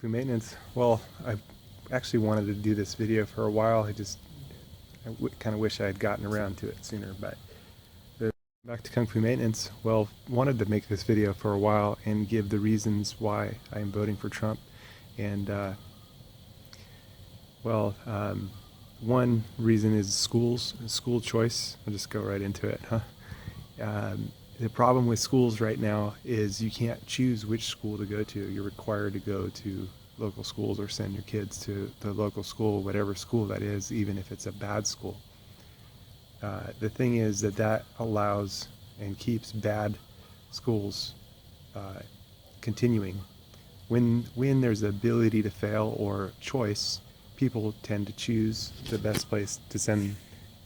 Kung Fu Maintenance. Well, I actually wanted to do this video for a while. I kind of wish I had gotten around to it sooner, but back to Kung Fu Maintenance. Well, wanted to make this video for a while and give the reasons why I am voting for Trump. And one reason is school choice. I'll just go right into it, the problem with schools right now is you can't choose which school to go to. You're required to go to local schools or send your kids to the local school, whatever school that is, even if it's a bad school. The thing is that allows and keeps bad schools continuing. When there's the ability to fail or choice, people tend to choose the best place to send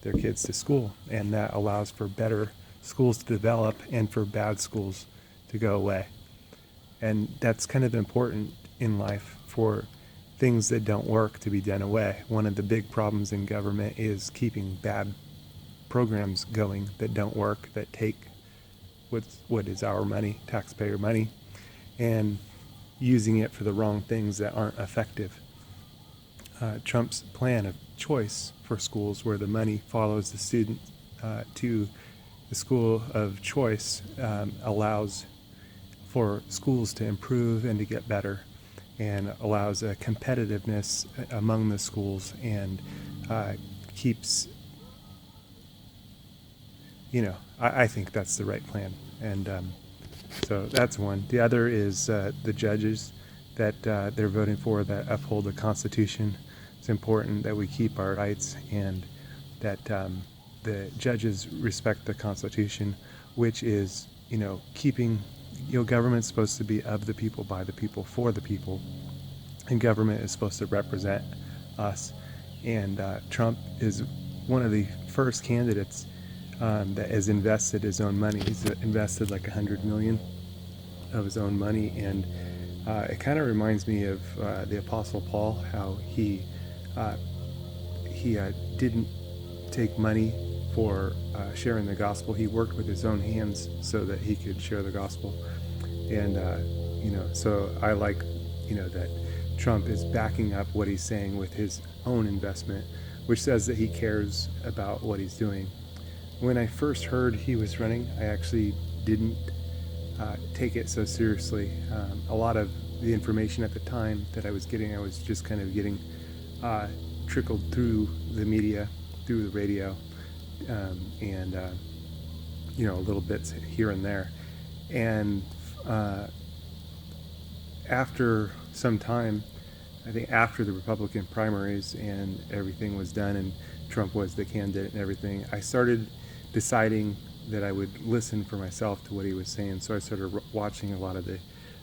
their kids to school, and that allows for better schools to develop and for bad schools to go away. And that's kind of important in life for things that don't work to be done away. One of the big problems in government is keeping bad programs going that don't work, that take what is our money, taxpayer money, and using it for the wrong things that aren't effective. Trump's plan of choice for schools, where the money follows the student to the school of choice, allows for schools to improve and to get better, and allows a competitiveness among the schools, and keeps, I think that's the right plan. And so that's one. The other is the judges that they're voting for that uphold the Constitution. It's important that we keep our rights, and that the judges respect the Constitution, which is, keeping, government's supposed to be of the people, by the people, for the people, and government is supposed to represent us. And Trump is one of the first candidates that has invested his own money. He's invested like $100 million of his own money, and it kind of reminds me of the Apostle Paul, how he didn't take money for sharing the gospel. He worked with his own hands so that he could share the gospel. And so I like that Trump is backing up what he's saying with his own investment, which says that he cares about what he's doing. When I first heard he was running, I actually didn't take it so seriously. A lot of the information at the time that I was getting, I was just kind of getting trickled through the media, through the radio, and little bits here and there. And after some time, I think after the Republican primaries and everything was done and Trump was the candidate and everything, I started deciding that I would listen for myself to what he was saying. So I started watching a lot of the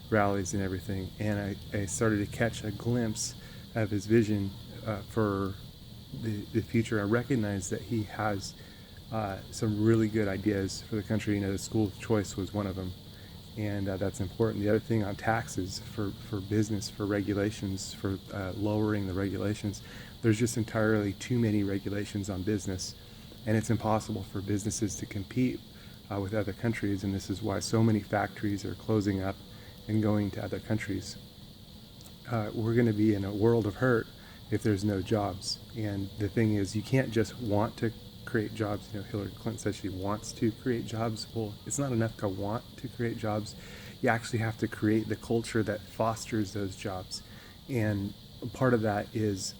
rallies and everything, and I started to catch a glimpse of his vision for the future. I recognized that he has some really good ideas for the country. The school choice was one of them, and that's important. The other thing on taxes for business, for regulations, for lowering the regulations. There's just entirely too many regulations on business, and it's impossible for businesses to compete with other countries, and this is why so many factories are closing up and going to other countries. We're going to be in a world of hurt if there's no jobs. And the thing is, you can't just want to create jobs. Hillary Clinton says she wants to create jobs. Well, it's not enough to want to create jobs. You actually have to create the culture that fosters those jobs. And part of that is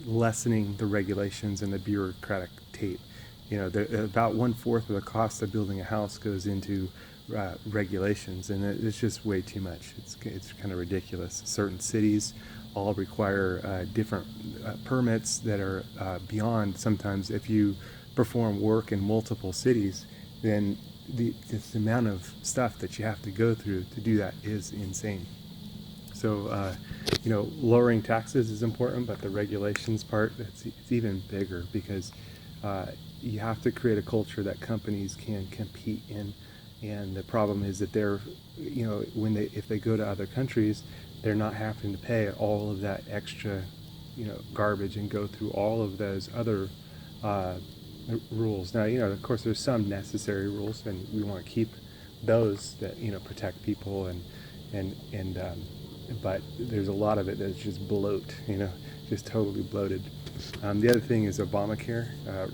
lessening the regulations and the bureaucratic tape. About 1/4 of the cost of building a house goes into regulations, and it's just way too much. It's kind of ridiculous. Certain cities all require different permits that are beyond. Sometimes if you perform work in multiple cities, then the amount of stuff that you have to go through to do that is insane. So lowering taxes is important, but the regulations part, it's even bigger, because you have to create a culture that companies can compete in. And the problem is that they're, if they go to other countries, they're not having to pay all of that extra, garbage and go through all of those other rules. Now, of course, there's some necessary rules, and we want to keep those that protect people and but there's a lot of it that's just bloat, just totally bloated. The other thing is Obamacare,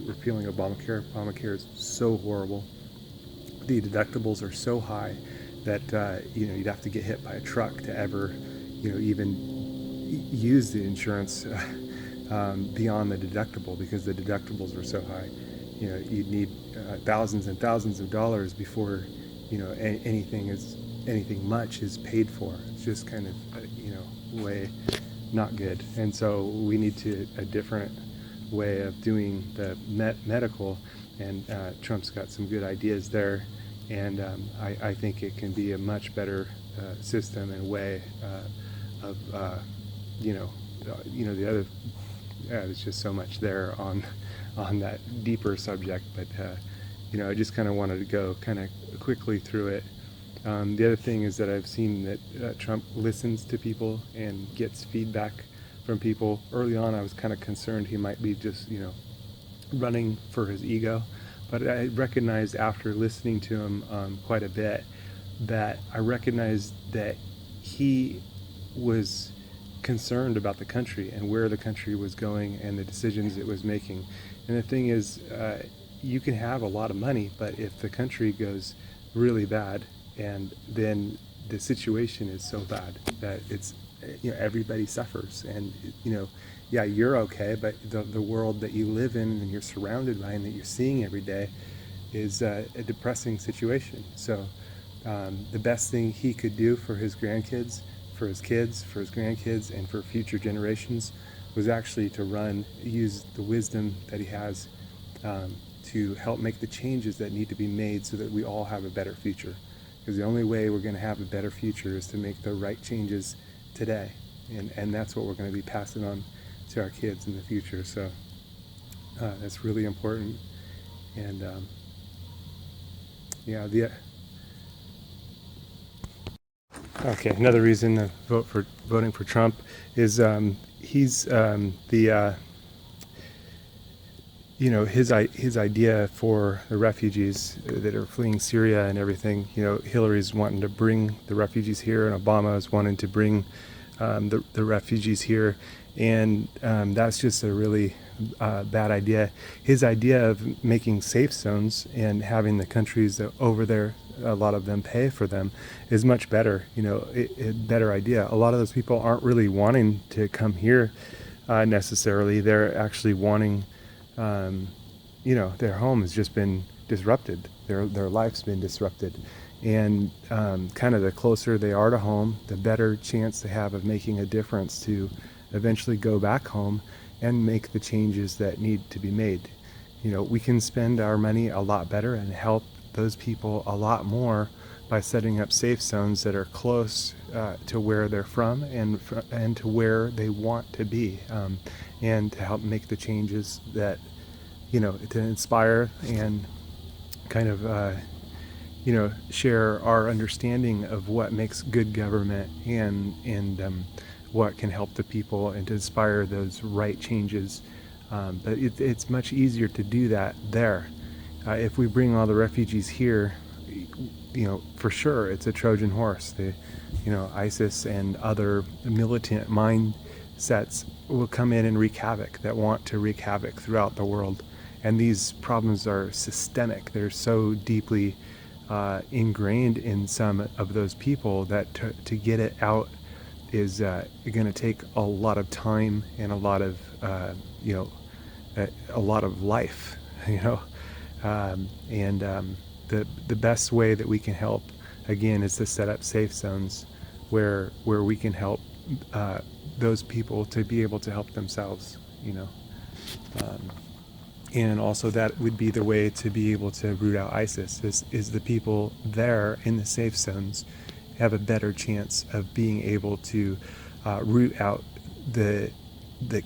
repealing Obamacare. Obamacare is so horrible. The deductibles are so high that you'd have to get hit by a truck to ever even use the insurance beyond the deductible, because the deductibles are so high. You'd need thousands and thousands of dollars before anything much is paid for. It's just kind of way not good. And so we need a different way of doing the medical, and Trump's got some good ideas there, and I think it can be a much better system and way of the other. There's just so much there on that deeper subject, but I just kind of wanted to go kind of quickly through it. The other thing is that I've seen that Trump listens to people and gets feedback from people. Early on, I was kind of concerned he might be just, running for his ego. But I recognized after listening to him quite a bit that I recognized that he was concerned about the country and where the country was going and the decisions it was making. And the thing is, you can have a lot of money, but if the country goes really bad, and then the situation is so bad that it's everybody suffers, and you're okay, but the world that you live in and you're surrounded by and that you're seeing every day is a depressing situation. So the best thing he could do for his grandkids, for his kids, for his grandkids, and for future generations was actually to use the wisdom that he has to help make the changes that need to be made so that we all have a better future. Because the only way we're going to have a better future is to make the right changes today. And that's what we're going to be passing on to our kids in the future. So that's really important. And okay, another reason to voting for Trump is he's his idea for the refugees that are fleeing Syria and everything. Hillary's wanting to bring the refugees here, and Obama is wanting to bring the refugees here, and that's just a really bad idea. His idea of making safe zones and having the countries over there, a lot of them pay for them, is much better. A better idea. A lot of those people aren't really wanting to come here necessarily. They're actually wanting. Their home has just been disrupted. Their life's been disrupted, and kind of the closer they are to home, the better chance they have of making a difference to eventually go back home and make the changes that need to be made. We can spend our money a lot better and help those people a lot more by setting up safe zones that are close to where they're from and to where they want to be, and to help make the changes that to inspire and kind of share our understanding of what makes good government and what can help the people and to inspire those right changes. But it's much easier to do that there. If we bring all the refugees here, for sure it's a Trojan horse. ISIS and other militant mindsets will come in and wreak havoc, that want to wreak havoc throughout the world. And these problems are systemic. They're so deeply ingrained in some of those people that to get it out is going to take a lot of time and a lot of life. The best way that we can help, again, is to set up safe zones where we can help those people to be able to help themselves. And also that would be the way to be able to root out ISIS, is the people there in the safe zones have a better chance of being able to root out the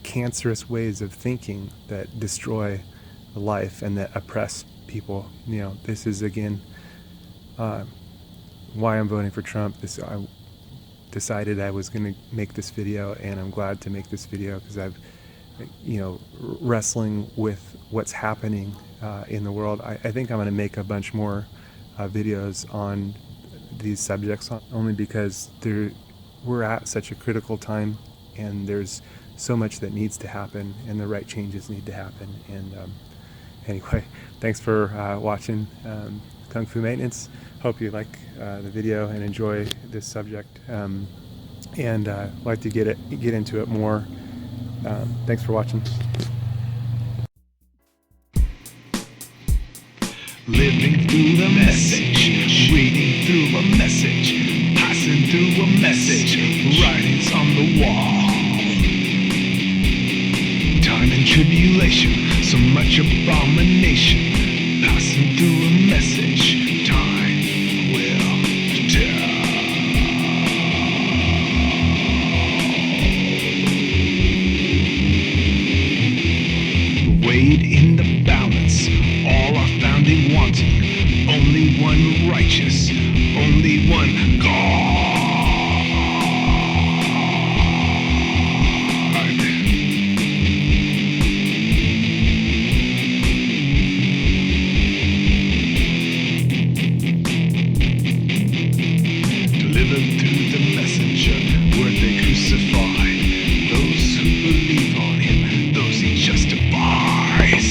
cancerous ways of thinking that destroy life and that oppress people. This is again why I'm voting for Trump. I decided I was going to make this video, and I'm glad to make this video because I've wrestling with what's happening in the world. I think I'm going to make a bunch more videos on these subjects, only because they're we're at such a critical time, and there's so much that needs to happen, and the right changes need to happen. And anyway, thanks for watching Kung Fu Maintenance. Hope you like the video and enjoy this subject, and like to get into it more. Thanks for watching. Living through the message, reading through a message, passing through a message, writings on the wall. Time and tribulation, so much abomination, passing through a message, time will tell. Weighed in the balance, all are founding wanting, only one righteous, only one God. Delivered through the messenger, word they crucified, those who believe on him, those he justifies.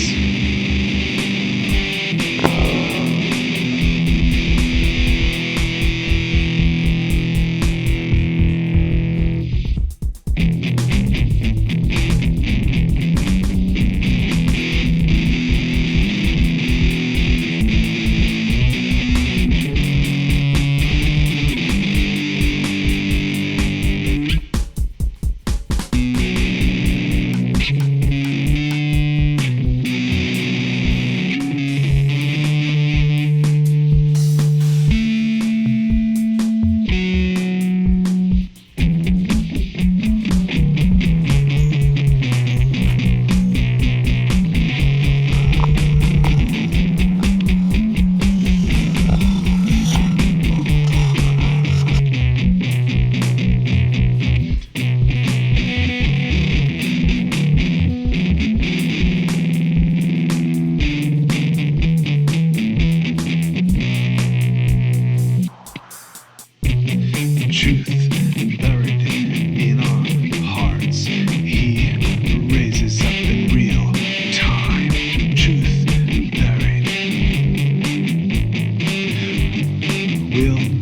Truth buried in our hearts, he raises up in real time. Truth buried will